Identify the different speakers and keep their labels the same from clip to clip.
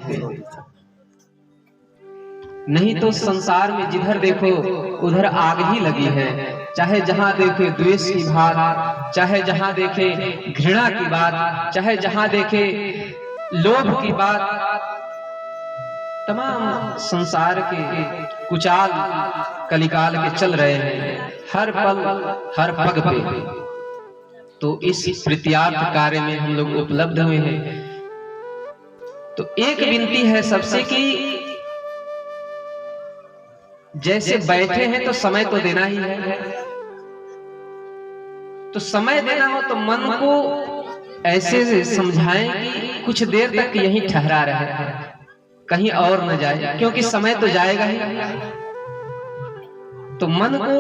Speaker 1: थे। नहीं तो संसार में जिधर देखो उधर आग ही लगी है। चाहे जहां देखे द्वेष की बात, चाहे जहां देखे घृणा की बात, चाहे जहां देखे लोभ की बात, तमाम संसार के कुचाल कलिकाल के चल रहे हैं हर पल हर पग पे। तो इस प्रीत्यार्थ कार्य में हम लोग उपलब्ध हुए हैं। तो एक विनती है सबसे कि जैसे बैठे हैं तो समय तो देना ही है। तो समय देना हो तो मन को ऐसे समझाएं कि कुछ देर तक यहीं ठहरा रहे, कहीं और न जाए, क्योंकि समय तो जाएगा ही। तो मन को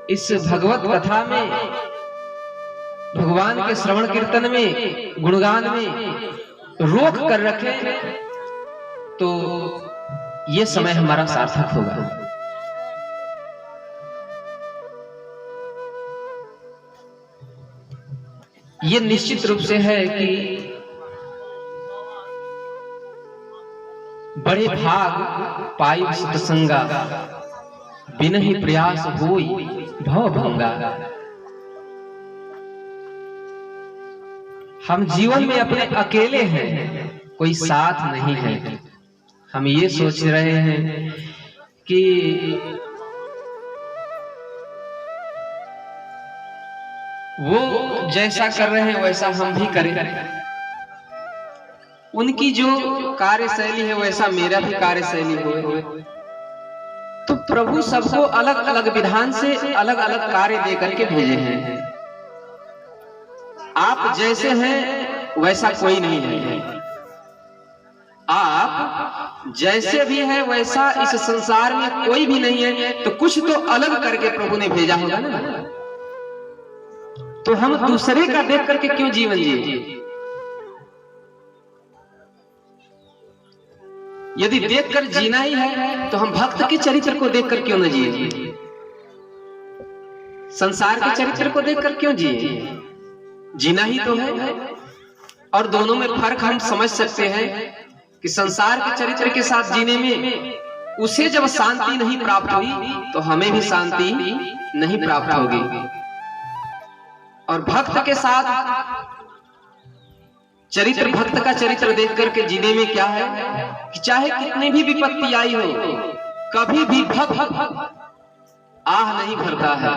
Speaker 1: इस भगवत कथा में, भगवान के श्रवण कीर्तन में, गुणगान में रोक कर रखे तो ये समय हमारा सार्थक होगा। ये निश्चित रूप से है कि बड़े भाग पाई सत्संगा, बिनहि प्रयास होई भव भंगा। हम जीवन में अपने अकेले हैं, कोई साथ नहीं है। हम ये सोच रहे हैं कि वो जैसा कर रहे हैं वैसा हम भी करें, उनकी जो कार्यशैली है वैसा मेरा भी कार्यशैली हो। तो प्रभु सबको अलग अलग विधान से अलग अलग कार्य दे करके भेजे हैं। आप जैसे हैं वैसा कोई नहीं है, आप जैसे भी हैं वैसा इस संसार में कोई भी नहीं है। तो कुछ तो अलग करके प्रभु ने भेजा होगा ना। तो हम दूसरे का देख करके क्यों जीवन जिए? यदि देखकर जीना ही है तो हम भक्त के चरित्र को देखकर क्यों न जिए? संसार के चरित्र को देखकर क्यों जिए? जीना ही तो है। और दोनों में फर्क हम समझ सकते हैं कि संसार के चरित्र के साथ जीने में उसे जब शांति नहीं प्राप्त हुई तो हमें भी शांति नहीं प्राप्त होगी। और भक्त के साथ चरित्र, भक्त का चरित्र देख करके जीने में क्या है कि चाहे कितनी भी विपत्ति आई हो, कभी भी भक्त आह नहीं भरता है,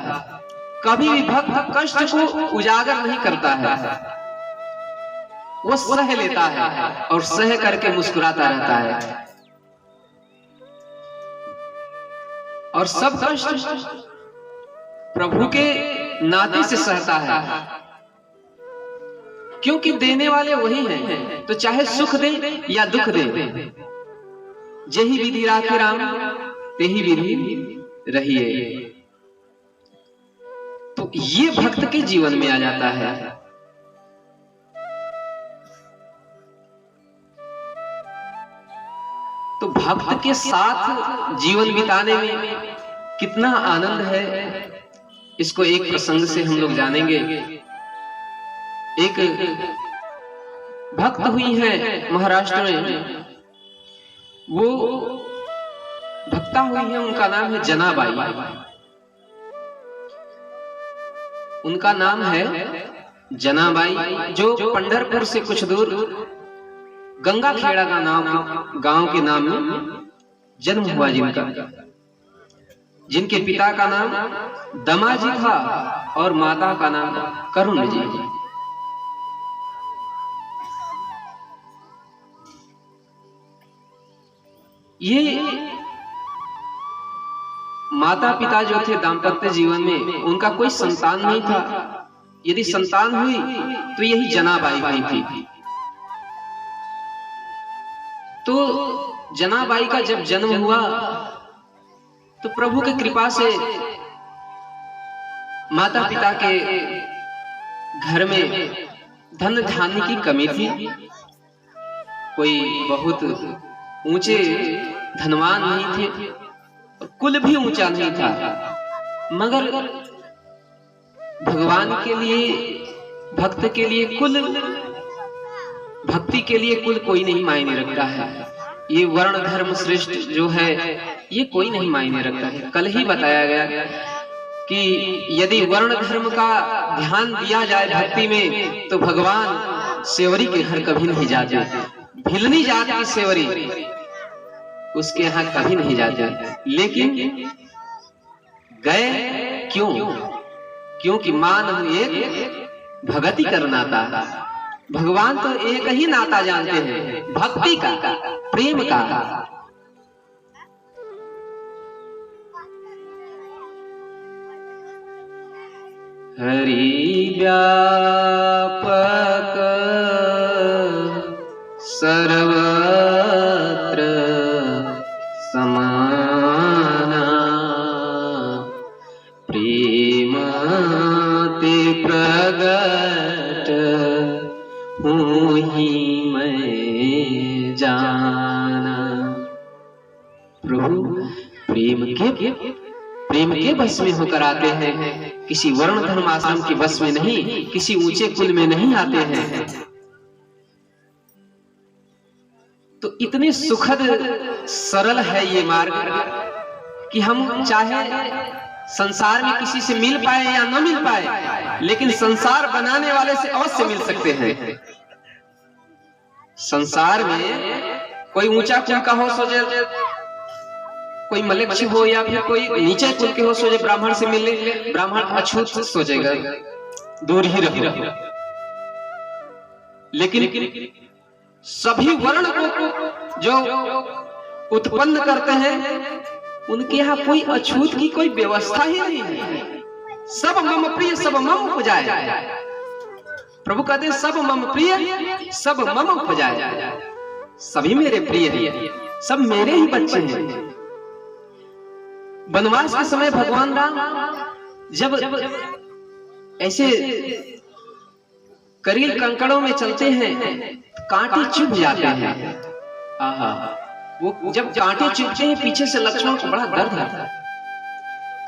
Speaker 1: कभी भी भक्त कष्ट को उजागर नहीं करता है। वो सह लेता है और सह करके मुस्कुराता रहता है। और सब कष्ट प्रभु के नाते से सहता है, क्योंकि देने वाले वही हैं। तो चाहे सुख दे या दुख दे, जेहि विधि राखे राम तेहि विधि रहिए। तो ये भक्त के जीवन में आ जाता है। तो भक्त के साथ जीवन बिताने में कितना आनंद है, इसको एक प्रसंग से हम लोग जानेंगे। एक भक्त हुई है महाराष्ट्र में, वो भक्ता हुई है, उनका नाम है जनाबाई। उनका नाम है जनाबाई, जो पंढरपुर से कुछ दूर गंगाखेड़ा का गांव के नाम में जन्म हुआ जिनका, जिनके पिता का नाम दमाजी था और माता का नाम करुण जी। ये माता पिता जो थे दाम्पत्य जीवन में उनका कोई संतान नहीं था। यदि संतान हुई तो यही जनाबाई हुई थी। तो जनाबाई का जब जन्म हुआ तो प्रभु की कृपा से माता पिता के घर में धन धान्य की कमी थी। कोई बहुत ऊंचे धनवान नहीं थे, कुल भी ऊंचा नहीं था, मगर भगवान के लिए, भक्त के लिए कुल भक्ति के लिए कुल कोई नहीं मायने रखता है। ये वर्ण धर्म श्रेष्ठ जो है ये कोई नहीं मायने रखता है। कल ही बताया गया कि यदि वर्ण धर्म का ध्यान दिया जाए भक्ति में तो भगवान सेवरी के घर कभी नहीं जाते। भिलनी जात की सेवरी उसके यहाँ कभी नहीं जाते, लेकिन गए क्यों? क्योंकि मान एक भगति कर नाता। भगवान तो एक ही नाता जानते हैं, भक्ति का, प्रेम का। हरि व्यापक सर्वत्र समाना, प्रेम ते प्रगट हूँ ही मैं जाना। प्रभु प्रेम के बस में होकर आते हैं, किसी वर्ण धर्म आश्रम के बस में नहीं, किसी ऊंचे कुल में नहीं आते हैं। तो इतने सुखद सरल है ये मार्ग कि हम चाहे संसार में किसी से मिल पाए या न मिल पाए, लेकिन संसार बनाने वाले से अवश्य मिल सकते हैं। संसार में कोई ऊंचा कुल का हो सोचे, कोई मलेच्छ हो या फिर कोई नीचे कुल के हो सोचे ब्राह्मण से मिले, ब्राह्मण अछूत सोचेगा, दूर ही रहो। लेकिन सभी वर्ण को जो उत्पन्न करते हैं उनके यहाँ कोई अछूत की कोई व्यवस्था ही नहीं है। सब मम प्रिय सब मम उपजाए। प्रभु कहते हैं सब मम प्रिय सब मम उपजाए। सभी मेरे प्रिय हैं, सब मेरे ही बच्चे हैं। वनवास के समय भगवान राम जब ऐसे करील कंकड़ों में चलते हैं, कांटे चुभ जाते हैं। आहा, वो जब कांटे चुभते हैं पीछे से लक्ष्मण को बड़ा दर्द आता है।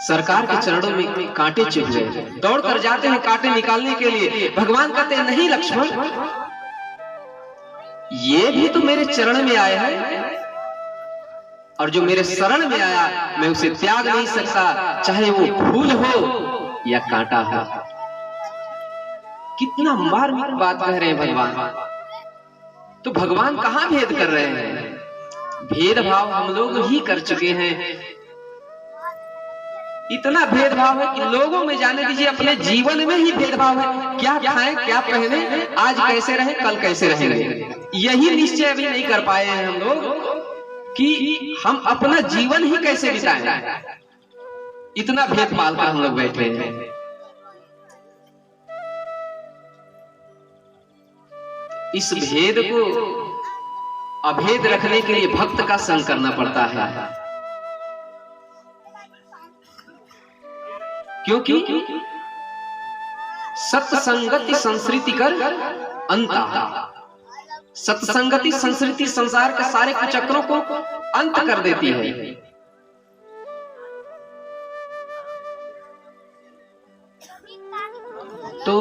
Speaker 1: सरकार के चरणों में कांटे चुभ गए, दौड़ कर जाते हैं कांटे निकालने के लिए। भगवान कहते हैं नहीं लक्ष्मण, ये भी तो मेरे चरण में आया है, और जो मेरे शरण में आया मैं उसे त्याग नहीं सकता, चाहे वो फूल हो या कांटा हो। कितना मार्मिक बात कह रहे हैं भगवान। तो भगवान कहां भेद कर रहे हैं? भेदभाव हम लोग ही कर चुके हैं। इतना भेदभाव है कि लोगों में जाने दीजिए, अपने जीवन में ही भेदभाव है। क्या खाएं, क्या पहने, आज कैसे रहे, कल कैसे रहेंगे, यही निश्चय अभी नहीं कर पाए हैं हम लोग कि हम अपना जीवन ही कैसे बिताएं। इतना भेद पाल कर हम लोग बैठे हैं। इस भेद को अभेद रखने के लिए भक्त का संग करना पड़ता है, क्योंकि सत्संगति संस्कृति कर अंता। सत्संगति संस्कृति संसार के सारे कुचक्रों को अंत कर देती है। तो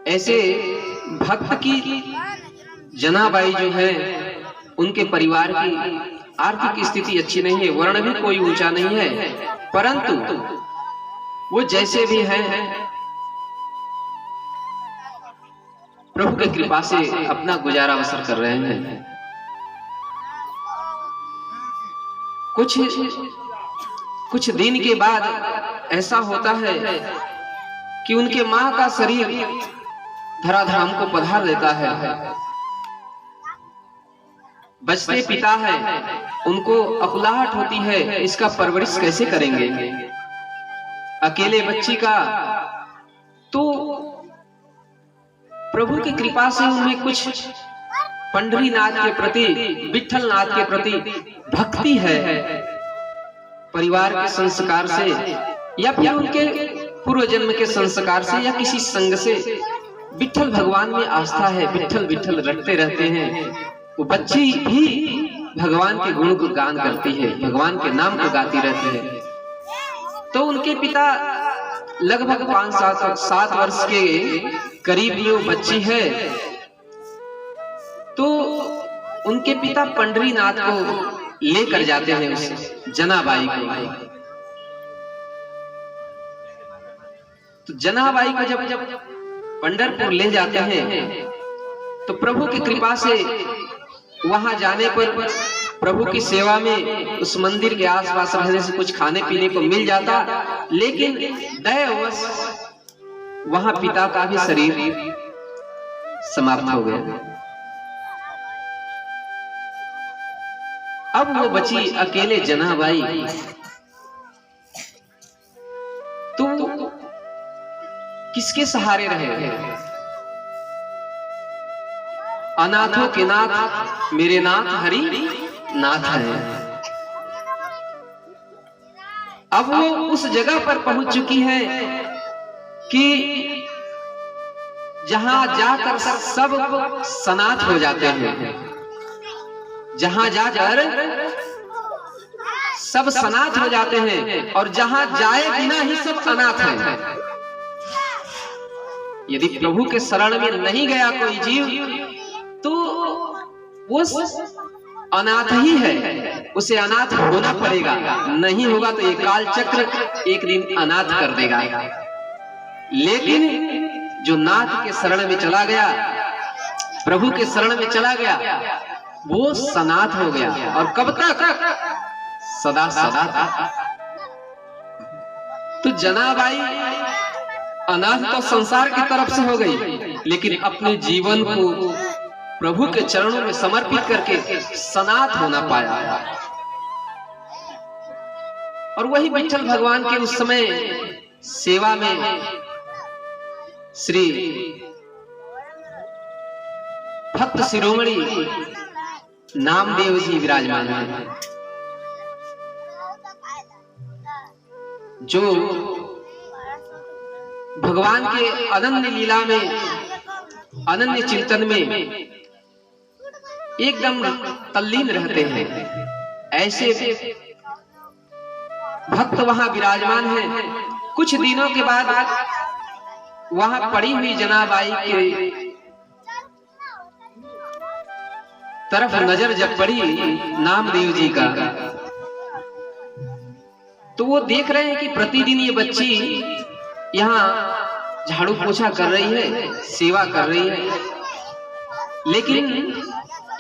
Speaker 1: ऐसे भक्त की जनाबाई जो है, उनके परिवार की आर्थिक स्थिति अच्छी नहीं है, वर्ण भी कोई ऊंचा नहीं है, परंतु वो जैसे भी है प्रभु की कृपा से अपना गुजारा बसर कर रहे हैं। कुछ दिन के बाद ऐसा होता है कि उनके मां का शरीर धराधाम को पधार देता है। बचते पिता है, उनको अकुलाहट होती है, इसका परवरिश कैसे करेंगे अकेले बच्ची का। तो प्रभु की कृपा से उनमें कुछ पंढरीनाथ के प्रति, विठलनाथ के प्रति भक्ति है। परिवार के संस्कार से या फिर उनके पूर्व जन्म के संस्कार से या किसी संग से विठल भगवान में आस्था है। विठल विठल रटते रहते हैं। वो बच्ची भी भगवान के गुण को गान करती है, भगवान के नाम को गाती रहती है। तो उनके पिता लगभग 5-7 वर्ष के करीब में वो बच्ची है, उनके पिता पंडरीनाथ को लेकर जाते हैं उस जनाबाई को। तो जनाबाई को जब पंढरपुर ले जाते हैं तो प्रभु की कृपा से वहां जाने पर प्रभु की सेवा में उस मंदिर के आसपास रहने से कुछ खाने पीने को मिल जाता, लेकिन दैववश वहां पिता का भी शरीर समाप्त हो गया। अब वो बची अकेले जनाबाई। तो किसके सहारे रहे? अनाथों के नाथ मेरे नाथ हरि नाथ है। अब वो उस जगह पर पहुंच चुकी है कि जहां जाकर सब सनाथ हो जाते हैं, जहां जाकर सब सनाथ हो जाते हैं और जहां जाए बिना ही सब अनाथ हैं। यदि प्रभु के शरण में नहीं गया कोई जीव तो वो अनाथ ही है, उसे अनाथ होना पड़ेगा, नहीं होगा तो ये काल चक्र एक दिन अनाथ कर देगा। लेकिन जो नाथ के शरण में चला गया, प्रभु के शरण में चला गया, वो सनाथ हो गया। और कब तक? सदा सदा तक। तो जनाबाई अनाथ तो संसार की तरफ से हो गई, लेकिन अपने जीवन को प्रभु के चरणों में समर्पित करके सनाथ होना पाया। और वही विठ्ठल भगवान के उस समय सेवा में श्री भक्त शिरोमणि नामदेव जी विराजमान हैं, जो भगवान के अनन्य लीला में, अनन्य चिंतन में एकदम तल्लीन रहते हैं। ऐसे भक्त वहां विराजमान हैं। कुछ दिनों के बाद वहां पड़ी हुई जनाबाई के तरफ नजर जब पड़ी नामदेव जी का, तो वो देख रहे हैं कि प्रतिदिन ये बच्ची यहाँ झाड़ू पोछा कर रही है, सेवा कर रही है, लेकिन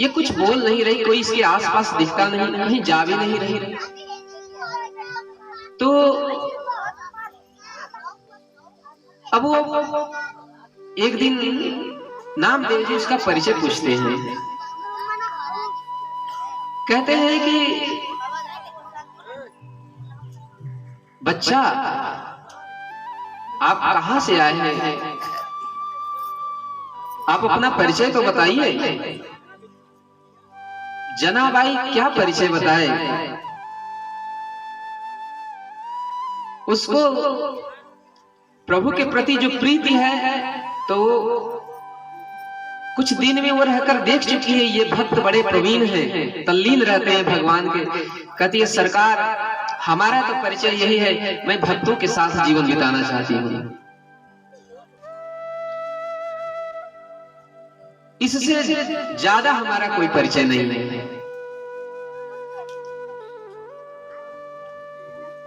Speaker 1: ये कुछ बोल नहीं रही, कोई इसके आसपास दिखता नहीं, कहीं जा भी नहीं रही। तो अब वो एक दिन नामदेव जी उसका परिचय पूछते हैं। कहते हैं कि बच्चा, आप कहां से आए हैं? आप अपना परिचय तो बताइए। जनाबाई क्या परिचय बताए? उसको प्रभु के प्रति जो प्रीति है, तो कुछ दिन में वो रहकर देख चुकी है ये भक्त बड़े प्रवीण हैं, तल्लीन रहते हैं भगवान के। कहती है सरकार, हमारा तो परिचय यही है, मैं भक्तों के साथ जीवन बिताना चाहती हूँ, इससे ज्यादा हमारा कोई परिचय नहीं है।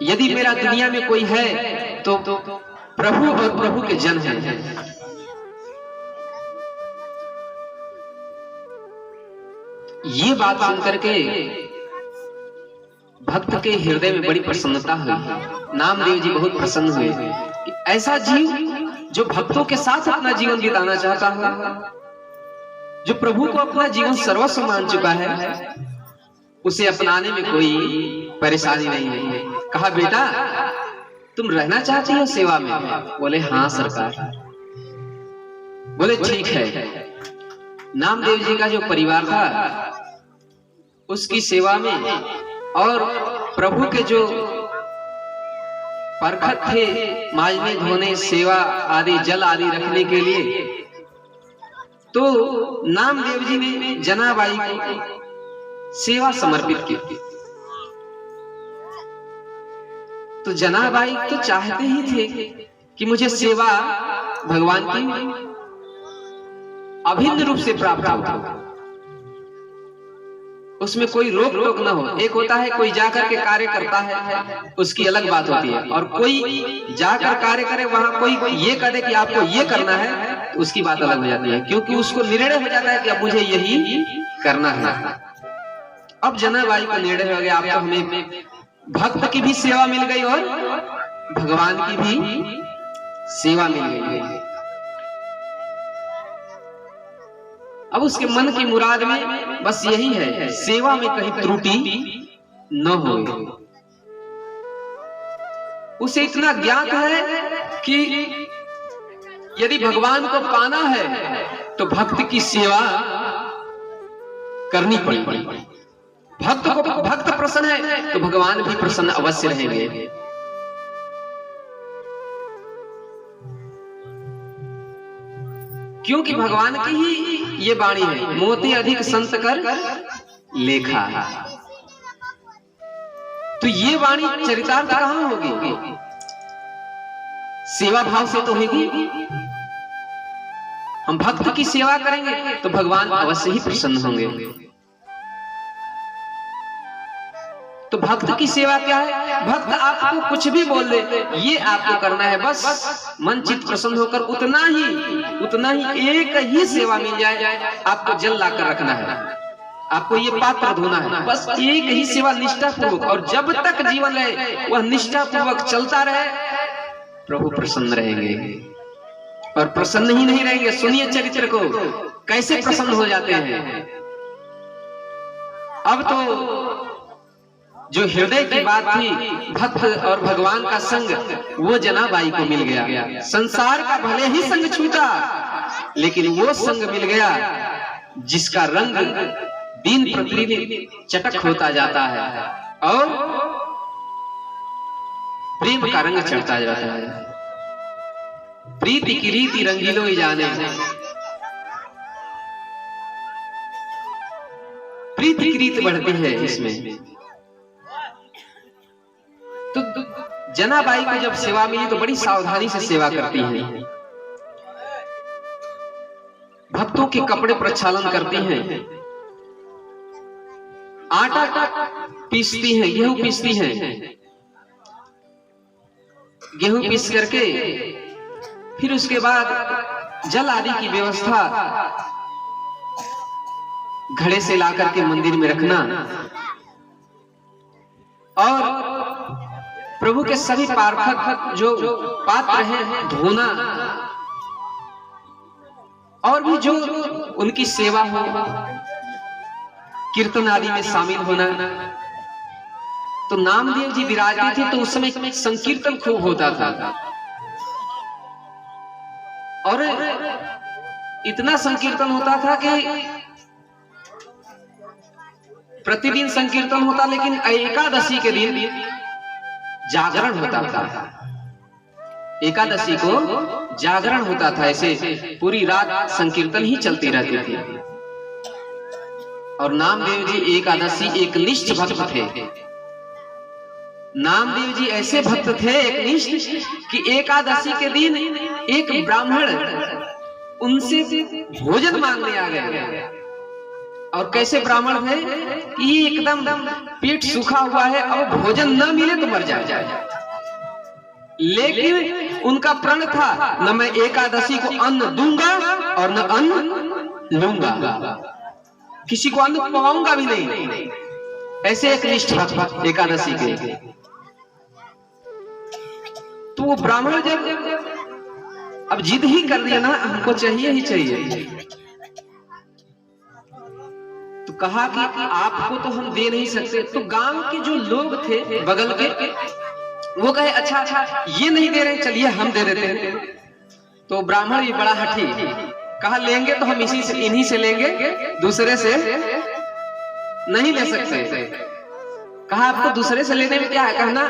Speaker 1: यदि मेरा दुनिया में कोई है तो प्रभु और प्रभु के जन हैं। ये बात सुनकर के भक्त के हृदय में बड़ी प्रसन्नता हुई। नामदेव जी बहुत प्रसन्न हुए कि ऐसा जीव जो भक्तों के साथ अपना जीवन बिताना चाहता है, जो प्रभु को अपना जीवन सर्वस्व मान चुका है, उसे अपनाने में कोई परेशानी नहीं है। कहा बेटा, तुम रहना चाहती हो सेवा में? बोले हाँ सरकार। बोले ठीक है। नामदेव जी का जो परिवार था उसकी सेवा में, और प्रभु के जो परखत थे माजने धोने सेवा आदि जल आदि रखने के लिए, तो नामदेव जी ने जनाबाई को सेवा समर्पित की। तो जनाबाई तो चाहते ही थे कि मुझे सेवा भगवान की अभिन्न रूप से प्राप्त हो। उसमें कोई रोक टोक ना हो। एक होता है कोई जाकर के कार्य करता है, उसकी अलग बात होती है, और कोई जाकर कार्य करे, वहां कोई ये करे कि आपको ये करना है, तो उसकी बात अलग हो जाती है, क्योंकि उसको निर्णय हो जाता है कि अब मुझे यही करना है। अब जनाबाई को निर्णय हो गया, अब तो हमें भक्त की भी सेवा मिल गई और भगवान की भी सेवा मिल गई। अब उसके मन की मुराद में बस यही है, सेवा में कहीं त्रुटि न हो। उसे इतना ज्ञात है कि यदि भगवान को पाना है तो भक्त की सेवा करनी पड़ेगी। भक्त प्रसन्न है तो भगवान भी प्रसन्न अवश्य रहेंगे। क्योंकि भगवान की ही ये वाणी है, मोती अधिक संत कर लेखा। तो ये वाणी चरितार्थ कहां होगी? सेवा भाव से तो होगी। हम भक्त की सेवा करेंगे तो भगवान अवश्य ही प्रसन्न होंगे। तो भक्त की सेवा क्या है? भक्त आपको कुछ भी बोल दे, ये आपको करना है, बस मन चित्त प्रसन्न होकर उतना ही एक ही सेवा मिल जाए। आपको जल लाकर रखना है, आपको ये पात्र धोना है, बस एक ही सेवा निष्ठा पूर्वक, और जब तक जीवन रहे वह निष्ठा पूर्वक चलता रहे, प्रभु प्रसन्न रहेंगे। और प्रसन्न ही नहीं रहेंगे, सुनिए चरित्र को, कैसे प्रसन्न हो जाते हैं। अब तो जो हृदय की बात थी, भक्त और भगवान का संग, वो जनाबाई को मिल गया। संसार का भले ही संग छूटा, लेकिन वो संग मिल गया जिसका रंग दिन प्रतिदिन चटक होता जाता है और प्रेम का रंग चढ़ता जाता है। प्रीति की रीति रंगीलो ही जाने, प्रीति की रीति बढ़ती है इसमें। तो जनाबाई को जब सेवा मिली तो बड़ी सावधानी से सेवा करती हैं। भक्तों के कपड़े प्रक्षालन करती हैं, आटा पीसती हैं, गेहूं पीसती हैं, गेहूं पीस करके फिर उसके बाद जल आदि की व्यवस्था घड़े से ला करके मंदिर में रखना, और प्रभु के सभी पार्षद जो पात्र हैं धोना, और भी जो उनकी सेवा हो, कीर्तन आदि में शामिल होना। तो नामदेव जी विराजते थे तो उस समय संकीर्तन खूब होता था, और इतना संकीर्तन होता था कि प्रतिदिन संकीर्तन होता, लेकिन एकादशी के दिन जागरण होता था। एकादशी को जागरण होता था, ऐसे पूरी रात संकीर्तन ही चलती रहती थी। और नामदेव जी एकादशी एक निष्ठ भक्त थे। नामदेव जी ऐसे भक्त थे एक निष्ठ कि एकादशी के दिन एक ब्राह्मण उनसे भोजन मांगने आ गए। और कैसे ब्राह्मण थे कि एकदम पेट सूखा हुआ है, अब भोजन न मिले तो मर जाए। लेकिन उनका प्रण था, न मैं एकादशी को अन्न दूंगा और न अन्न लूंगा, किसी को अन्न पवाऊंगा भी नहीं। ऐसे एक निष्ठ भक्त एकादशी के। तो वो ब्राह्मण जब अब जिद ही कर दिया ना, हमको चाहिए ही चाहिए, तो कहा कि आपको तो हम दे नहीं सकते। तो गांव के जो लोग थे बगल के, वो कहे अच्छा ये नहीं दे रहे, चलिए हम दे देते हैं। तो ब्राह्मण भी बड़ा हठी, कहा लेंगे तो हम इन्हीं से लेंगे, दूसरे से नहीं ले सकते। कहा आपको दूसरे से लेने में क्या है, कहना।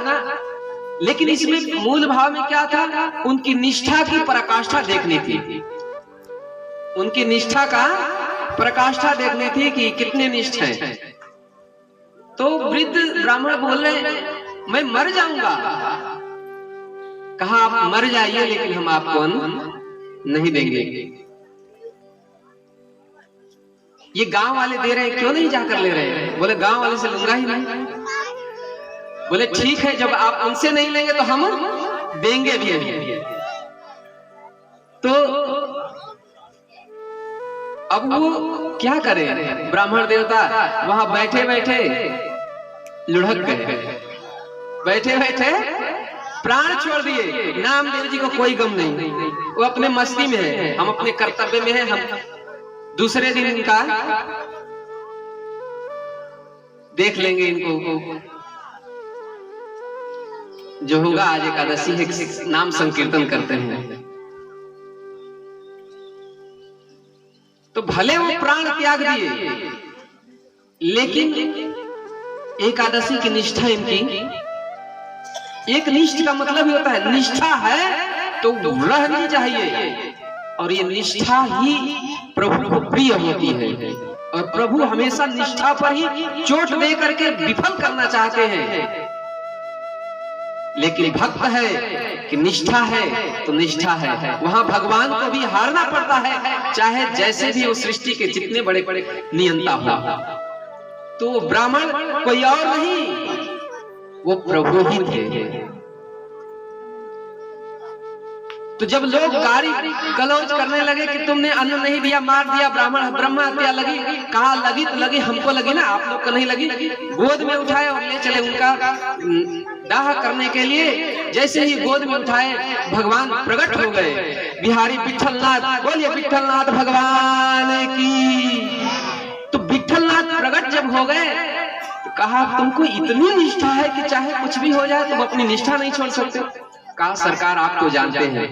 Speaker 1: लेकिन इसमें मूल भाव में क्या था, उनकी निष्ठा की पराकाष्ठा देखनी थी, उनकी निष्ठा का प्रकाष्ठा देखनी थी कि कितने निष्ठ हैं। तो वृद्ध ब्राह्मण बोले मैं मर जाऊंगा। कहा आप मर जाइए, लेकिन हम आपको अन्न नहीं देंगे। ये गांव वाले दे रहे हैं, क्यों नहीं जाकर ले रहे हैं? बोले गांव वाले से लूंगा ही नहीं। बोले ठीक है, जब आप उनसे नहीं लेंगे तो हम देंगे भी नहीं। तो अब वो क्या करे? ब्राह्मण देवता वहां बैठे बैठे लुढ़क गए, बैठे बैठे प्राण छोड़ दिए। नामदेव जी को कोई गम नहीं, वो अपने मस्ती में है, हम अपने कर्तव्य में है। हम दूसरे दिन इनका देख लेंगे, इनको जो होगा। आज एकादशी है, नाम संकीर्तन करते हैं। तो भले वो प्राण त्याग दिए, लेकिन एकादशी की निष्ठा इनकी, एक निष्ठ का मतलब ही होता है निष्ठा है तो रहनी चाहिए। और ये निष्ठा ही प्रभु को प्रिय होती है, और प्रभु हमेशा निष्ठा पर ही चोट दे करके विफल करना चाहते हैं। लेकिन भक्त है कि निष्ठा है तो निष्ठा है, वहां भगवान को भी हारना पड़ता है, चाहे जैसे भी वो सृष्टि के जितने बड़े बड़े नियंता हो। तो ब्राह्मण कोई और नहीं, वो प्रभु ही थे। तो जब लोग गाली गलौज करने लगे कि तुमने अन्न नहीं दिया, मार दिया, ब्राह्मण ब्रह्म हत्या लगी, कहा लगी तो लगी, हमको लगी ना, आप लोग को नहीं लगी। गोद में उठाए और ले चले उनका दाह करने के लिए। जैसे ही गोद में उठाए भगवान प्रकट हो गए। बिहारी विठलनाथ, बोलिए विठलनाथ भगवान की। तो विठलनाथ प्रकट जब हो गए तो कहा तुमको इतनी निष्ठा है कि चाहे कुछ भी हो जाए तुम अपनी निष्ठा नहीं छोड़ सकते। कहा सरकार आप तो जानते हैं,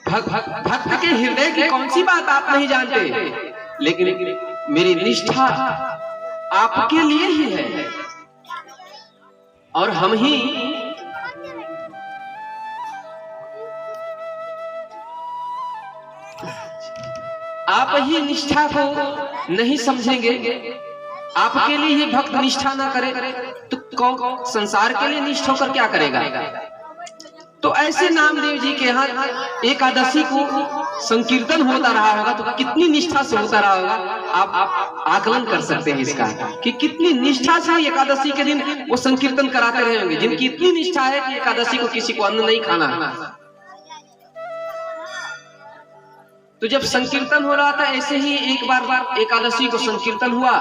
Speaker 1: भक्त के हृदय की कौन सी बात आप नहीं जानते, लेकिन मेरी निष्ठा आपके लिए ही है, और हम ही आप ही निष्ठा को नहीं समझेंगे, आपके लिए ही भक्त निष्ठा ना करे तो कौन संसार के लिए निष्ठ होकर क्या करेगा? तो ऐसे नामदेव जी के यहाँ एकादशी को संकीर्तन होता रहा होगा तो कितनी निष्ठा से होता रहा होगा। आप आकलन कर सकते हैं इसका कि कितनी निष्ठा से एकादशी के दिन वो संकीर्तन कराते रहे होंगे, जिनकी इतनी निष्ठा है कि एकादशी को किसी को अन्न नहीं खाना। तो जब संकीर्तन हो रहा था, ऐसे ही एक बार एकादशी को संकीर्तन हुआ,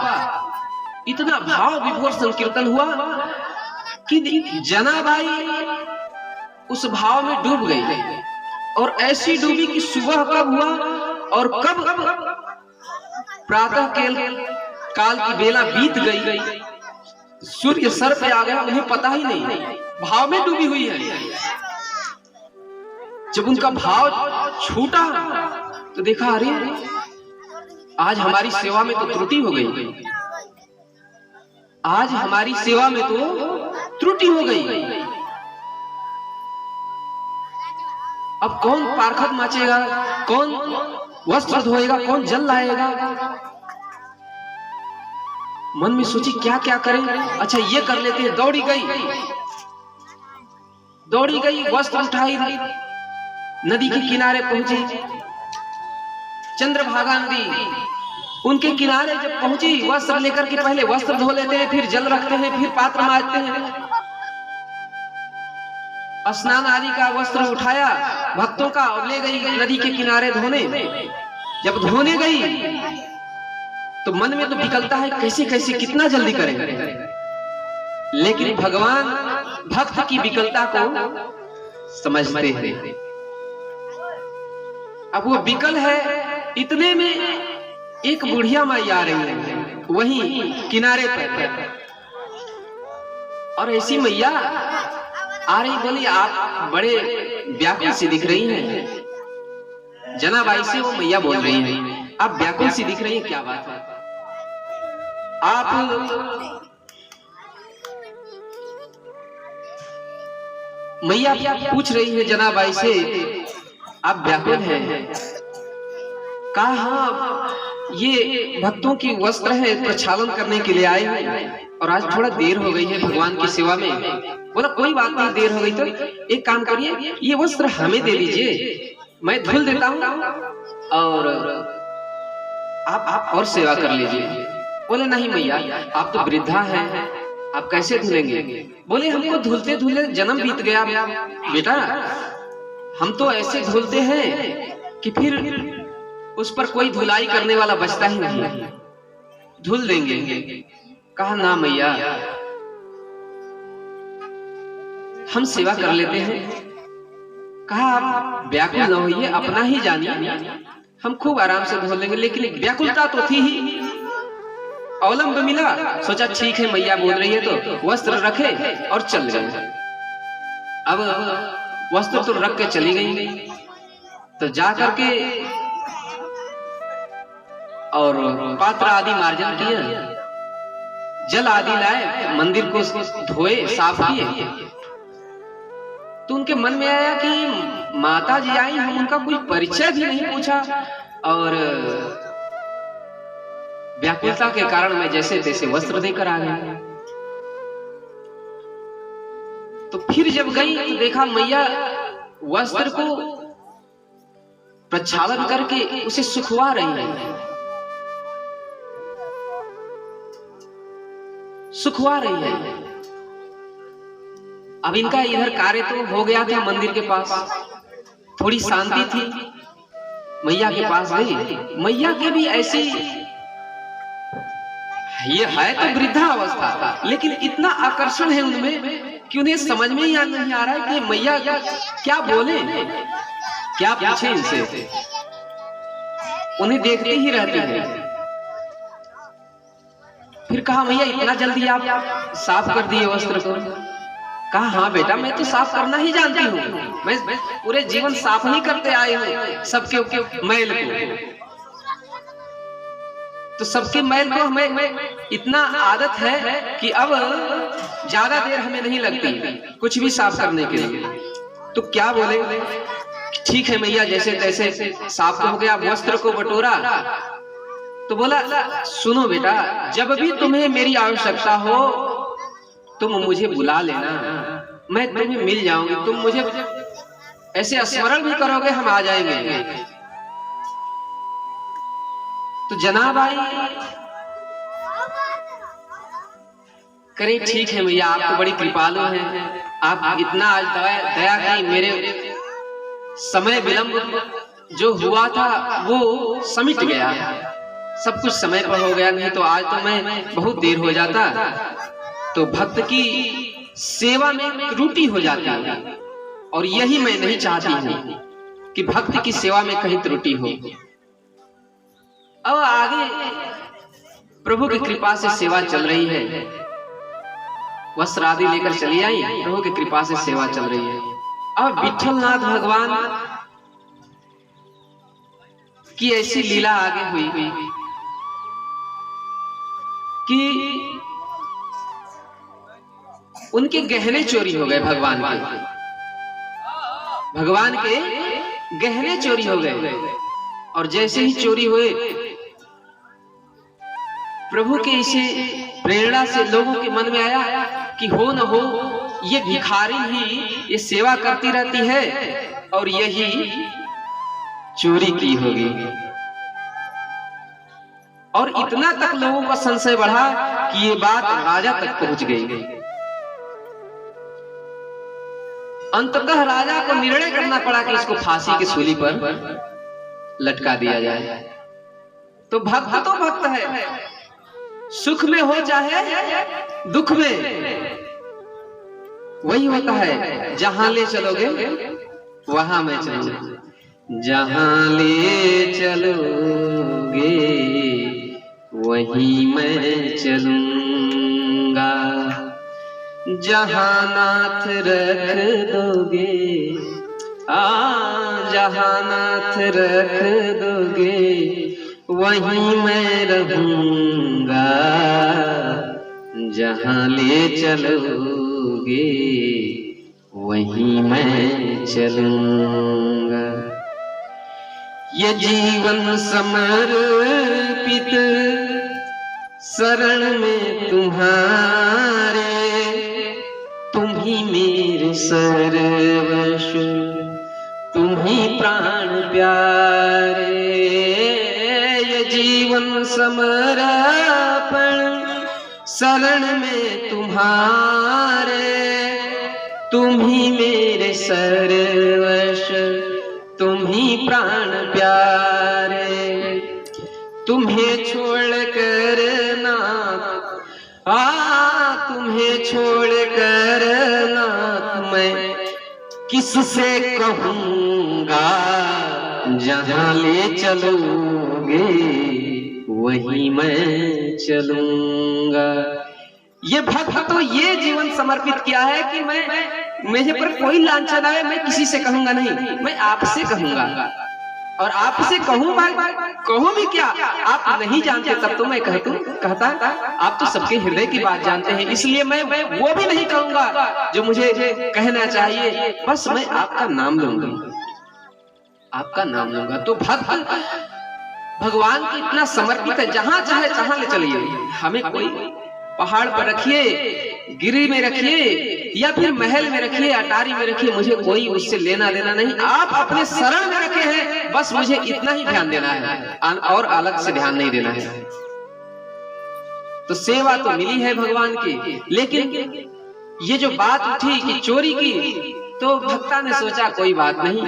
Speaker 1: इतना भाव विभोर संकीर्तन हुआ कि जनाबाई उस भाव में डूब गई, और ऐसी डूबी कि सुबह कब हुआ और कब प्रातः काल की बेला बीत गई, सूर्य सर पे आ गया, उन्हें पता ही नहीं, भाव में डूबी हुई है। जब उनका भाव छूटा तो देखा अरे आज हमारी सेवा में तो त्रुटि हो गई, आज हमारी सेवा में तो त्रुटि हो गई। अब कौन पारखत माचेगा, कौन वस्त्र धोएगा, कौन जल लाएगा? मन में सोची क्या क्या करें, अच्छा ये कर लेते हैं। दौड़ी गई, वस्त्र उठाई, नदी के किनारे पहुंची, चंद्रभागा नदी, उनके किनारे जब पहुंची, वस्त्र लेकर के पहले वस्त्र धो लेते हैं, फिर जल रखते हैं, फिर पात्र मांजते हैं, स्नान आदि का वस्त्र उठाया भक्तों का और ले गई नदी के किनारे धोने। जब धोने गई तो मन में तो विकलता है, कैसे कैसे कितना जल्दी करें, लेकिन भगवान भक्त की विकलता को समझते हैं। अब वो विकल है, इतने में एक बुढ़िया माई आ रही है वहीं किनारे पर, और ऐसी मैया आ रही, बोली आप बड़े व्याकुल सी दिख रही हैं। जनाबाई से वो मैया बोल रही हैं, आप व्याकुल सी दिख रही हैं, क्या बात है? आप मैया पूछ रही है जनाबाई से, आप व्याकुल हैं? कहा हाँ, ये भक्तों की वस्त्र है, प्रक्षालन करने के लिए आए हैं, और आज थोड़ा देर हो गई है भगवान की सेवा में। बोला कोई बात नहीं, देर हो गई तो एक काम करिए, ये वस्त्र हमें दे दीजिए, मैं धुल देता हूँ और आप और सेवा कर लीजिए। बोले नहीं मैया, आप तो वृद्धा हैं, आप कैसे धुलेंगे? बोले हमको धुलते धुलते जन्म बीत गया बेटा, हम तो ऐसे धुलते हैं कि फिर उस पर कोई धुलाई करने वाला बचता ही नहीं, धुल देंगे। कहा ना मैया, हम सेवा कर लेते हैं। कहा आप व्याकुल न होइए, अपना ही जानिए, हम खूब आराम से धो लेंगे। लेकिन व्याकुलता तो थी ही, अवलंब मिला, सोचा ठीक है मैया बोल रही है तो वस्त्र रखे और चल गए। अब वस्त्र तो रख के चली गई, तो जा करके और पात्र आदि मार्जन किए, जल आदि लाए, मंदिर को धोए, साफ किए। तो उनके मन में आया कि माता जी आई, हम उनका कोई परिचय भी नहीं पूछा, और व्याकुलता के कारण मैं जैसे तैसे वस्त्र देकर आ गया। तो फिर जब गई तो देखा मैया वस्त्र को प्रक्षालन करके उसे सुखवा रही है, सुखवा रही है। अब इनका इधर कार्य तो हो गया था मंदिर के पास, थोड़ी शांति थी, मैया के पास गई। मैया के भी ऐसी, ये है तो वृद्धा अवस्था, लेकिन इतना आकर्षण है उनमें कि उन्हें समझ में ही नहीं आ रहा है कि मैया क्या बोले, क्या पूछे इनसे। उन्हें देखते ही रहते हैं। फिर कहा मैया इतना जल्दी आप साफ कर दिए वस्त्र को? कहा हाँ बेटा, मैं तो साफ करना ही जानती हूँ, मैं पूरे जीवन साफ ही करते आए हूँ सबके मैल को। तो सबके मैल को हमें इतना आदत है कि अब ज्यादा देर हमें नहीं लगती कुछ भी साफ करने के लिए। तो क्या बोले, ठीक है मैया जैसे तैसे साफ हो गया, वस्त्र को बटोरा। तो बोला सुनो बेटा, जब भी तुम्हें मेरी आवश्यकता हो तुम मुझे बुला लेना, मैं तुम्हें मिल जाऊंगी। तुम मुझे ऐसे स्मरण भी करोगे, हम आ जाएंगे। तो जनाब आई, करे ठीक है भैया, आप तो बड़ी कृपालु हैं, आप इतना आज दया की, मेरे समय विलंब जो हुआ था वो समिट गया, सब कुछ समय पर हो गया, नहीं तो आज तो मैं बहुत देर हो जाता। तो भक्त की सेवा में त्रुटि हो जाती है, और यही मैं नहीं चाहती हूं कि भक्त की सेवा में कहीं त्रुटि हो। अब आगे प्रभु की कृपा से सेवा चल रही है, वस्त्र आदि लेकर चली आई, प्रभु की कृपा से सेवा चल रही है। अब विठलनाथ भगवान की ऐसी लीला आगे हुई कि उनके गहने चोरी हो गए, भगवान के गहने चोरी हो गए। और जैसे ही चोरी हुए, प्रभु के इसे प्रेरणा से लोगों के मन में आया कि हो न हो ये भिखारी ही ये सेवा करती रहती है और यही चोरी की होगी। और इतना तक लोगों का संशय बढ़ा कि ये बात राजा तक पहुंच गई। अंततः राजा को निर्णय करना पड़ा कि इसको फांसी की सूली पर लटका दिया जाए। तो भक्त तो भक्त है, सुख में हो चाहे दुख में, वही होता है, जहां ले चलोगे वहां मैं चलूंगा, जहां ले चलोगे वहीं मैं चलूंगा, जहां नाथ रख दोगे, जहां नाथ रख दोगे वहीं मैं रहूंगा, जहां ले चलोगे वहीं मैं चलूंगा। ये जीवन समर्पित शरण में तुम्हारे, तुम ही मेरे सर्वस्व, तुम ही प्राण प्यारे। ये जीवन समर्पण शरण में तुम्हारे, तुम ही मेरे सर्वस्व, तुम ही प्राण प्यारे। तुम्हें छोड़कर नाथ, तुम्हें छोड़कर नाथ मैं किससे कहूँगा, जहाँ ले चलोगे वही मैं चलूंगा। ये भक्त तो ये जीवन समर्पित किया है कि मैं मेरे पर कोई लांछन आए मैं किसी से कहूंगा नहीं, मैं आपसे कहूंगा। और आपसे कहूँ कहूँ भी क्या, आप नहीं जानते तब तो मैं कहता आप तो सबके हृदय की बात जानते हैं, इसलिए मैं वो भी नहीं कहूंगा जो मुझे कहना चाहिए, बस मैं आपका नाम लूंगा, आपका नाम लूंगा। तो भक्त भगवान को इतना समर्पित है, जहां चाहे तहां ले चलिए। हमें कोई पहाड़ पर रखिए, गिरी में रखिए, या फिर महल में रखिए, अटारी में रखिए, मुझे कोई उससे लेना देना नहीं। आप अपने शरण में रखे हैं, बस मुझे इतना ही ध्यान देना है और अलग से ध्यान नहीं देना है। तो सेवा तो मिली है भगवान की, लेकिन ये जो बात उठी कि चोरी की, तो भक्ता ने सोचा कोई बात नहीं,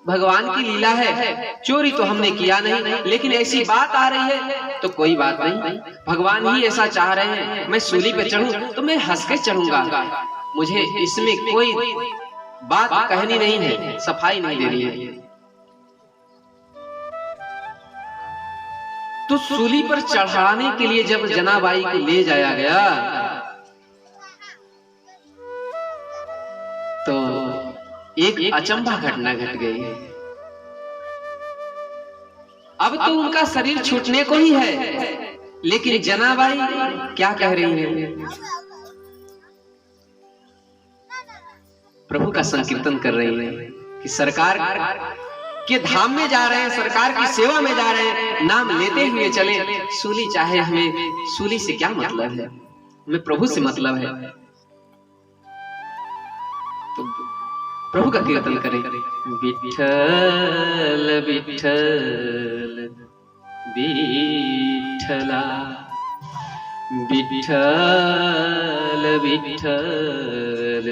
Speaker 1: भगवान की लीला है, चोरी तो हमने किया नहीं, लेकिन ऐसी बात आ रही है तो कोई बात नहीं, भगवान ही ऐसा चाह रहे हैं मैं सूली पे चढ़ूं तो मैं हंस के चढ़ूंगा, मुझे इसमें कोई बात कहनी नहीं है, सफाई नहीं देनी है। तो सूली पर चढ़ाने के लिए जब जनाबाई को ले जाया गया तो एक अचंभा घटना घट गई। अब तो उनका शरीर छूटने को ही है, लेकिन जनाबाई क्या कह रही है, प्रभु का संकीर्तन कर रही है कि सरकार के धाम में जा रहे हैं, सरकार की सेवा में जा रहे हैं, नाम लेते हुए चले। सूली चाहे, हमें सूली से क्या मतलब है, हमें प्रभु से मतलब है। तो प्रभु का कीर्तन करें, विठ्ठल विठ्ठल विठ्ठला, विठ्ठल विठ्ठल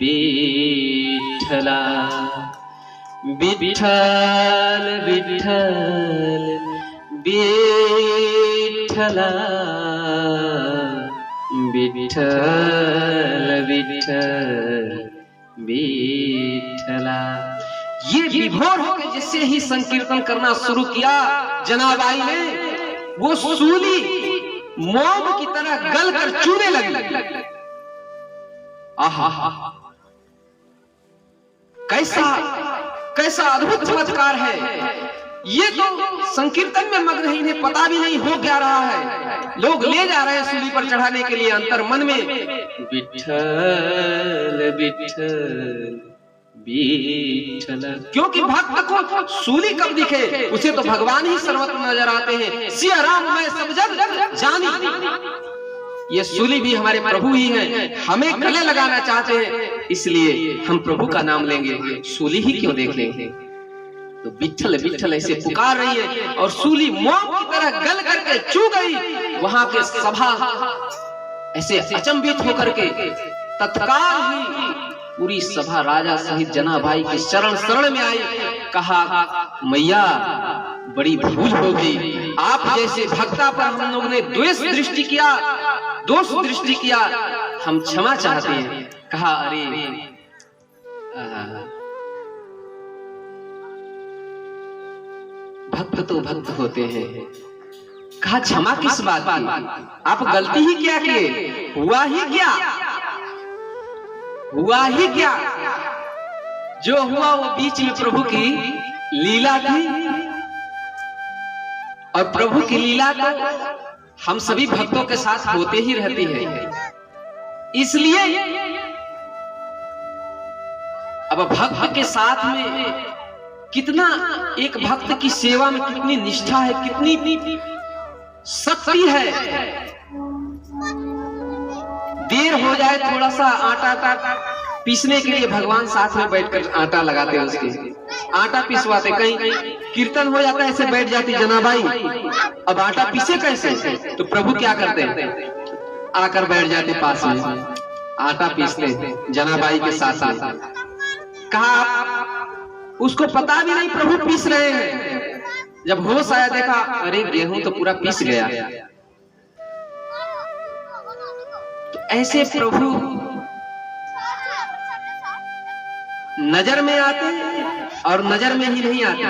Speaker 1: विठ्ठला, विठ्ठल विठ्ठल विठ्ठला, विठ्ठल विठ्ठल विठ्ठला। ये विभोर होकर जिससे ही संकीर्तन करना शुरू किया जनाबाई ने, वो सूली मोम की तरह गलकर चूने लगी। आहा, कैसा कैसा अद्भुत चमत्कार है। ये तो संकीर्तन में मग्न ही नहीं, पता भी नहीं हो क्या रहा है, लोग ले जा रहे हैं सूली पर चढ़ाने के लिए, अंतर मन में विठ्ठल विठ्ठल विठ्ठल। क्योंकि भक्त को सूली कब दिखे, उसे तो भगवान ही सर्वत्र नजर आते हैं। सिया राम मैं सब जग जानी, ये सूली भी हमारे प्रभु ही हैं, हमें गले लगाना चाहते हैं, इसलिए हम प्रभु का नाम लेंगे, सूली ही क्यों देख लेंगे। तो विठ्ठल विठ्ठल ऐसे पुकार रही है और सूली मोम की तरह गल करके चू गई। वहां के सभा ऐसे अचंभित होकर के तत्काल ही पूरी सभा राजा सहित जनाबाई के शरण में आई। कहा, मैया बड़ी भूल हो गई, आप जैसे भक्ता पर हम लोग ने द्वेष दृष्टि किया, दोष दृष्टि किया, हम क्षमा चाहते हैं। कहा, अरे भक्त तो भक्त होते हैं। कहा, क्षमा किस बात की, आप गलती ही क्या किए, हुआ ही क्या, हुआ ही क्या, जो हुआ वो बीच में प्रभु की लीला थी, और प्रभु की लीला तो हम सभी भक्तों के साथ होते ही रहती है। इसलिए अब भक्त के साथ में कितना, एक भक्त की सेवा में कितनी निष्ठा है, कितनी शक्ति है। देर हो जाए थोड़ा सा आटा पीसने के लिए भगवान साथ में बैठकर आटा लगाते हैं, उसके आटा पिसवाते, कहीं कीर्तन हो जाता है, ऐसे बैठ जाती जनाबाई, अब आटा पीसे कैसे? तो प्रभु क्या करते हैं, आकर बैठ जाते पास में, आटा पीसते जनाबाई के साथ साथ। कहा उसको पता भी नहीं प्रभु पीस रहे हैं, जब होश आया देखा अरे गेहूं तो पूरा पीस गया। तो ऐसे प्रभु नजर में आते और नजर में ही नहीं आते।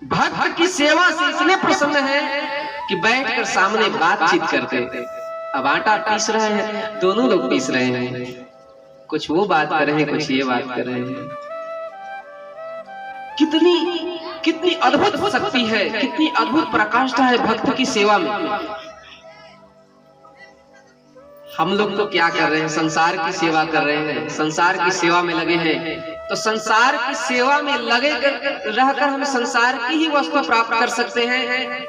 Speaker 1: भक्त की सेवा से इतने प्रसन्न है कि बैठकर सामने बातचीत करते। अब आटा पीस रहे हैं, दोनों लोग पीस रहे हैं, कुछ वो बात कर रहे हैं, कुछ ये बात कर रहे हैं। कितनी अद्भुत शक्ति है, कितनी अद्भुत प्रकाष्ठा है भक्त की सेवा में। हम लोग तो क्या कर रहे हैं, संसार की सेवा कर रहे हैं, संसार की सेवा में लगे हैं। तो संसार की सेवा में लगे रहकर हम संसार की ही वस्तु प्राप्त कर सकते हैं,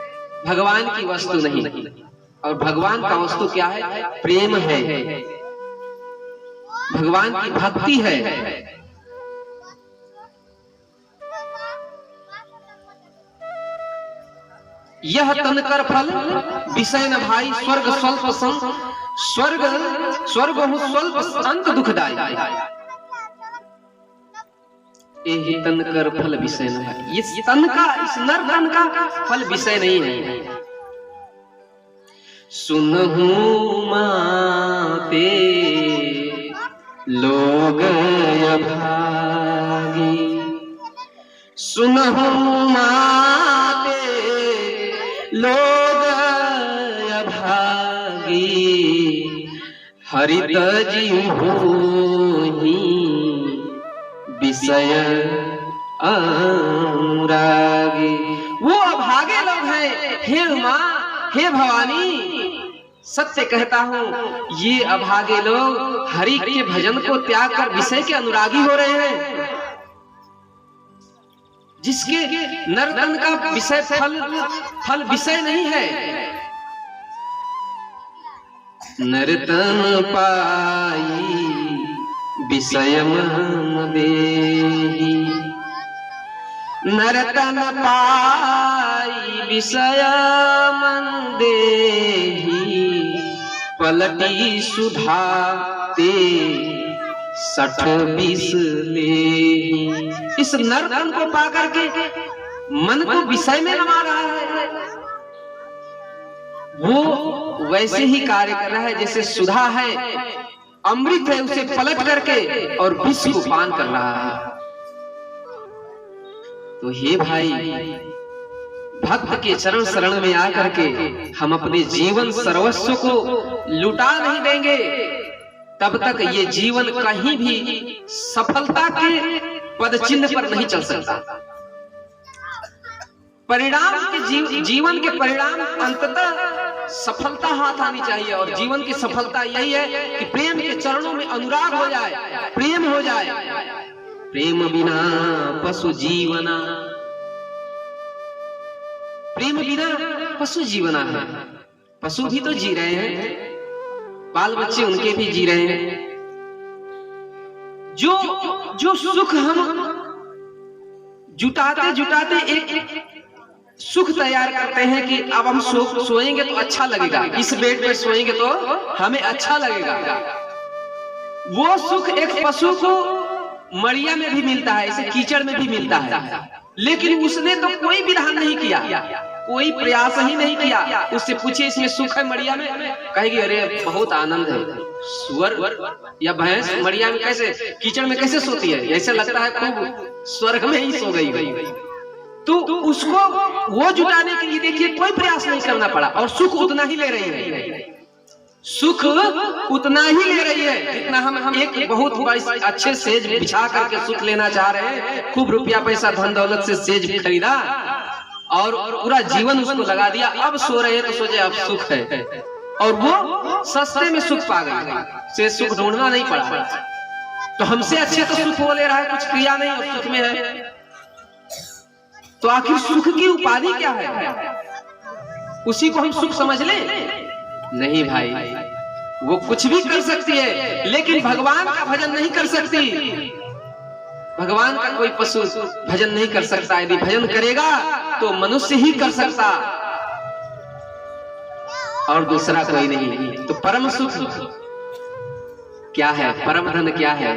Speaker 1: भगवान की वस्तु नहीं। और भगवान का वस्तु क्या है? प्रेम है, भगवान की भक्ति है। यह तन कर फल विषय न भाई, स्वर्ग स्वल्प संग, स्वर्ग हूँ स्वल्प अंत दुखदाई। यही तन कर फल विषय न भाई, इस तन का, इस नर तन का फल विषय नहीं है। सुनहु माते लोग अभागी, सुनहु माते लोग अभागी, हरित जीव होहि विषय अनुरागी। वो अभागे लोग हैं, हे माँ, हे भवानी, सत्य कहता हूँ, ये अभागे लोग हरि के भजन को त्याग कर विषय के अनुरागी हो रहे हैं। जिसके नरतन का विषय फल विषय नहीं है। नरतन पाई विषय मन देहि, नरतन पाई विषय मन देहि, पलटी सुधा ते 60-20 ले। इस नरतन को पाकर के मन को विषय में रमा रहा है। वो वैसे ही कार्य कर रहा है जैसे सुधा है, अमृत है, उसे पलट करके और विष को पान कर रहा है। तो हे भाई, भक्त के चरण शरण में आकर के हम अपने जीवन सर्वस्व को लुटा नहीं देंगे, तब तक ये जीवन कहीं भी सफलता के पद चिन्ह पर नहीं चल सकता। परिणाम के जीवन के परिणाम अंततः सफलता हाथ आनी चाहिए। और जीवन की सफलता यही है कि प्रेम के चरणों में अनुराग हो जाए, प्रेम हो जाए। प्रेम बिना पशु जीवना, प्रेम बिना पशु जीवना है। पशु भी तो जी रहे हैं, बाल बच्चे उनके भी जी रहे हैं। जो सुख हम जुटाते जुटाते एक सुख तैयार करते हैं कि अब हम सोएंगे तो अच्छा लगेगा, इस बेड पे सोएंगे तो हमें अच्छा लगेगा। वो सुख एक पशु को मड़िया में भी मिलता है, इसे कीचड़ में भी मिलता है, लेकिन उसने तो कोई विधान नहीं किया, कोई प्रयास ही नहीं किया। उससे पूछे इसमें सुख है मड़िया में, कहेगी अरे बहुत आनंद है। सुअर या भैंस मड़िया में कैसे, कीचड़ में कैसे सोती है? ऐसे लगता है खूब स्वर्ग में ही सो गई। तो उसको वो जुटाने के लिए देखिए कोई प्रयास नहीं करना पड़ा, और सुख उतना ही ले रही है, सुख उतना ही ले रही है जितना हम एक बहुत बड़ी अच्छे सेज बिछा करके सुख लेना चाह रहे हैं। खूब रुपया पैसा धन दौलत से सेज खरीदा और पूरा जीवन उसको लगा दिया, अब सो रहे हैं तो सोचे अब सुख है, और वो सस्ते में सुख पा गए, से सुख ढूंढना नहीं पड़ा। तो हमसे अच्छे तो सुख वो ले रहा है, कुछ क्रिया नहीं और सुख में है। तो आखिर सुख की उपाधि क्या है? उसी को हम सुख समझ लें? नहीं भाई, वो कुछ भी कर सकती है लेकिन भगवान का भजन नहीं कर सकती। भगवान का कोई पशु भजन नहीं कर सकता। यदि भजन करेगा तो मनुष्य ही कर सकता, और दूसरा कोई नहीं। तो परम सुख क्या है, परम धन क्या है?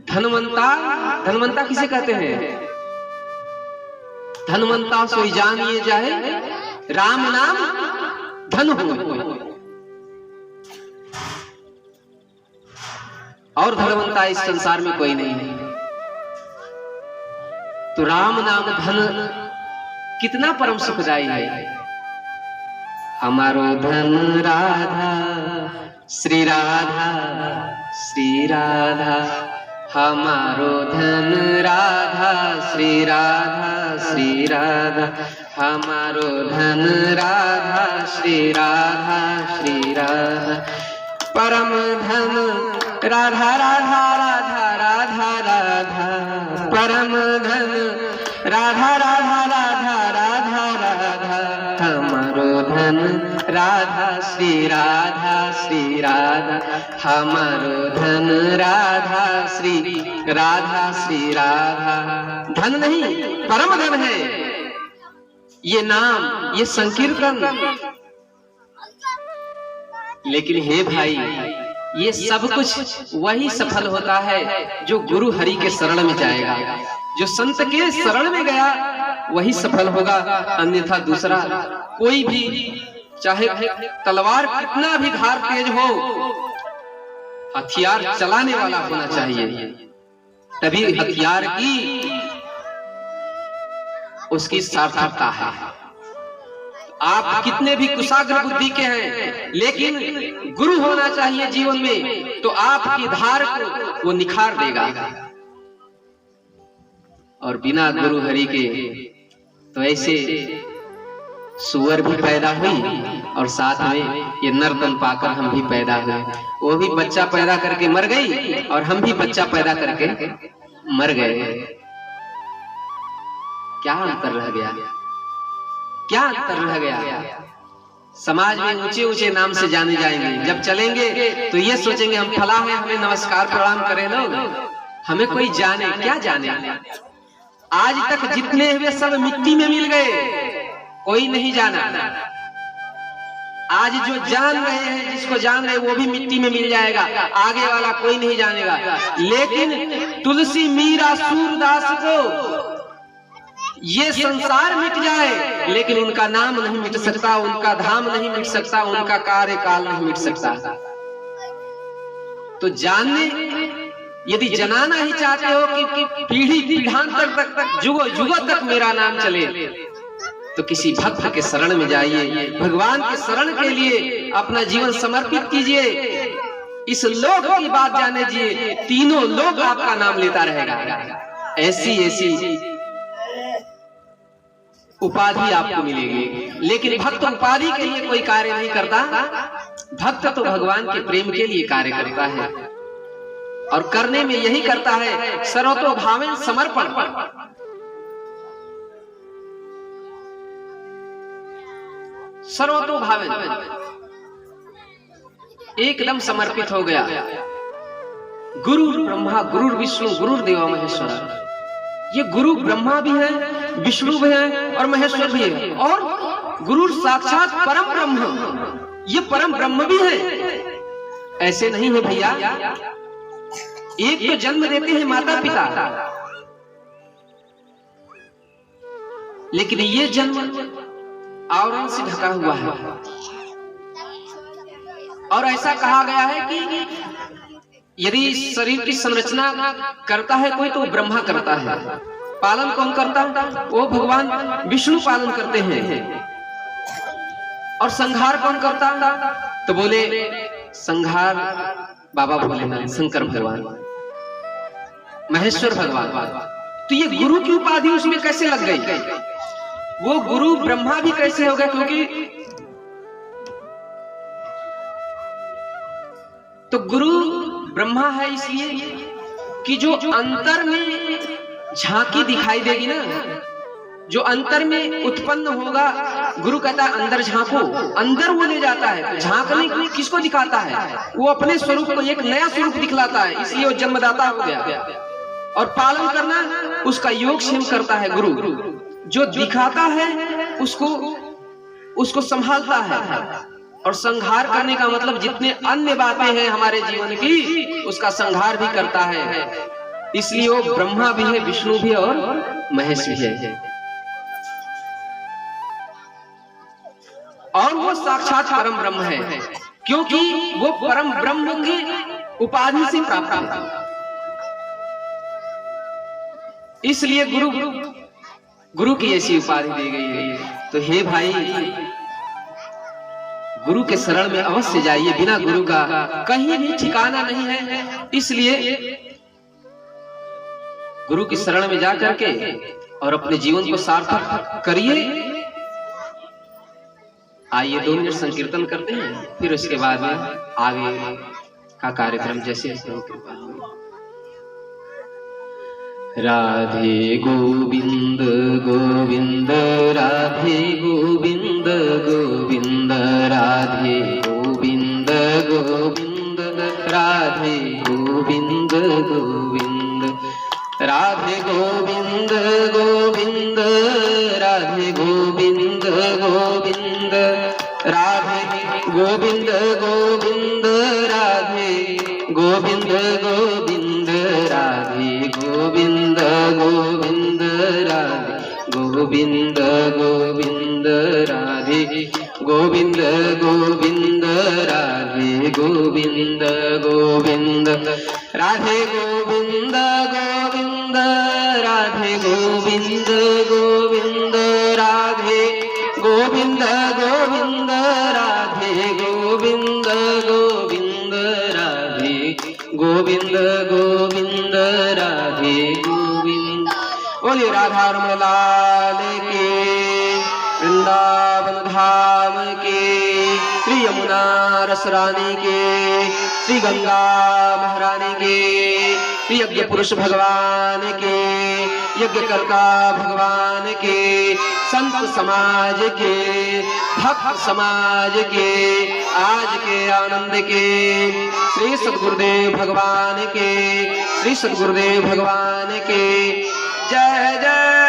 Speaker 1: धनवंता, धनवंता किसे कहते हैं? धनवंता सोई जानिए जाए, राम नाम धन हो। और धनवंता इस संसार में कोई नहीं है। तो राम नाम धन कितना परम सुखदायी है। हमारो धन राधा श्री राधा, श्री राधा हमारो धन राधा श्री राधा, श्री राधा हमारो धन राधा श्री राधा, श्री राधा परम धन राधा राधा राधा राधा राधा परम धन राधा राधा राधा राधा राधा हमारो धन राधा श्री राधा, श्री राधा हमारो धन राधा श्री राधा, श्री राधा। धन नहीं, परम धन है ये नाम, ये संकीर्तन। लेकिन हे भाई, ये सब कुछ वही सफल होता है जो गुरु हरि के शरण में जाएगा। जो संत के शरण में गया वही सफल होगा, अन्यथा दूसरा कोई भी, चाहे तलवार कितना भी धार तेज हो, हथियार चलाने वाला होना चाहिए, तभी हथियार की उसकी सार्थकता है। आप कितने भी कुशाग्र बुद्धि के हैं, लेकिन गुरु होना चाहिए जीवन में, तो आपकी धार को वो निखार देगा। और बिना गुरु हरि के तो ऐसे सुअर भी पैदा हुई, और साथ में ये नर्तन पाकर हम भी पैदा हुए। वो भी बच्चा पैदा करके मर गई, और हम भी बच्चा पैदा करके मर गए। क्या अंतर रह गया, क्या अंतर रह गया? समाज में ऊंचे ऊंचे नाम से जाने जाएंगे, जब चलेंगे तो ये सोचेंगे हम फला हैं, हमें नमस्कार प्रणाम करें लोग, हमें कोई जाने क्या जाने। आज तक जितने हुए सब मिट्टी में मिल गए, कोई नहीं जाना। आज जो जान रहे हैं, जिसको जान रहे वो भी मिट्टी में मिल जाएगा, आगे वाला कोई नहीं जानेगा। लेकिन तुलसी मीरा सूरदास को ये संसार मिट जाए, लेकिन उनका नाम नहीं मिट सकता, उनका धाम नहीं मिट सकता, उनका कार्यकाल नहीं मिट सकता। तो जानने, यदि जनाना ही चाहते हो कि पीढ़ी पीढ़ांतर तक जुगों जुगों तक मेरा नाम चले, तो किसी भक्त के शरण में जाइए, भगवान के शरण के लिए अपना जीवन समर्पित कीजिए। इस लोक की बात जाने दीजिए, तीनों लोग आपका नाम लेता रहेगा। ऐसी ऐसी उपाधि आपको मिलेगी। लेकिन भक्त उपाधि के लिए कोई कार्य नहीं करता, भक्त तो भगवान के प्रेम के लिए कार्य करता है, और करने में यही करता है सर्वतोभावेन समर्पण। सर्वतोभावेन एकदम समर्पित हो गया। गुरु ब्रह्मा, गुरु विष्णु, गुरु देव महेश्वर। ये गुरु ब्रह्मा भी है, विष्णु भी है और महेश्वर भी है, और गुरु साक्षात परम ब्रह्म, ये परम ब्रह्म भी है। ऐसे नहीं है भैया, एक तो जन्म देते हैं माता पिता, लेकिन ये जन्म आवरण से ढका हुआ है। और ऐसा कहा गया है कि यदि शरीर की संरचना करता है कोई, तो वो ब्रह्मा करता है। पालन कौन करता है? वो भगवान विष्णु पालन करते हैं। और संहार कौन करता है? तो बोले संहार बाबा भोलेनाथ, शंकर भगवान, महेश्वर भगवान। तो ये गुरु की उपाधि उसमें कैसे लग गई? वो गुरु ब्रह्मा भी कैसे हो गया? क्योंकि तो गुरु ब्रह्मा है इसलिए कि जो अंतर में झांकी दिखाई देगी ना, जो अंतर में उत्पन्न होगा गुरु कहता है अंदर झांको, अंदर वो ले जाता है। झांकने किसको दिखाता है? वो अपने स्वरूप को एक नया स्वरूप दिखलाता है, इसलिए वो जन्मदाता हो गया। और पालन करना उसका योगक्षेम करता है गुरु। जो दिखाता है उसको संभालता है, और संहार करने का मतलब जितने अन्य बातें हैं हमारे जीवन की उसका संहार भी करता है। इसलिए वो ब्रह्मा भी है, विष्णु भी और महेश भी है, और वो साक्षात परम ब्रह्म है, क्योंकि वो परम ब्रह्म की उपाधि से प्राप्त है। इसलिए गुरु की ऐसी उपाधि दी गई है। तो हे भाई, गुरु के शरण में अवश्य जाइए, बिना गुरु का कहीं भी ठिकाना नहीं है। इसलिए गुरु की शरण में जाकर के और अपने जीवन को सार्थक करिए। आइए 2 मिनट संकीर्तन करते हैं, फिर उसके बाद में आगे का कार्यक्रम जैसे कृपा। राधे गोविंद गोविंद राधे गोविंद गोविंद राधे गोविंद गोविंद राधे गोविंद गोविंद राधे गोविंद गोविंद राधे गोविंद गोविंद राधे गोविंद गोविंद राधे गोविंद गोविंद राधे गोविंद गोविंद राधे गोविंद गोविंद राधे गोविंद गोविंद राधे गोविंद गोविंद राधे गोविंद गोविंद राधे गोविंद गोविंद राधे गोविंद गोविंद राधे गोविंद गोविंद राधे गोविंद गोविंद राधे गोविंद। बोलिए राधा रमण लाल के, वृंदावन धाम के, श्री यमुना रस रानी के, श्री गंगा महारानी के, श्री यज्ञ पुरुष भगवान के, यज्ञकर्ता भगवान के, संत समाज के, भक्त समाज के, आज के आनंद के, श्री सद्गुरुदेव भगवान के, श्री सद्गुरुदेव भगवान के। जय जय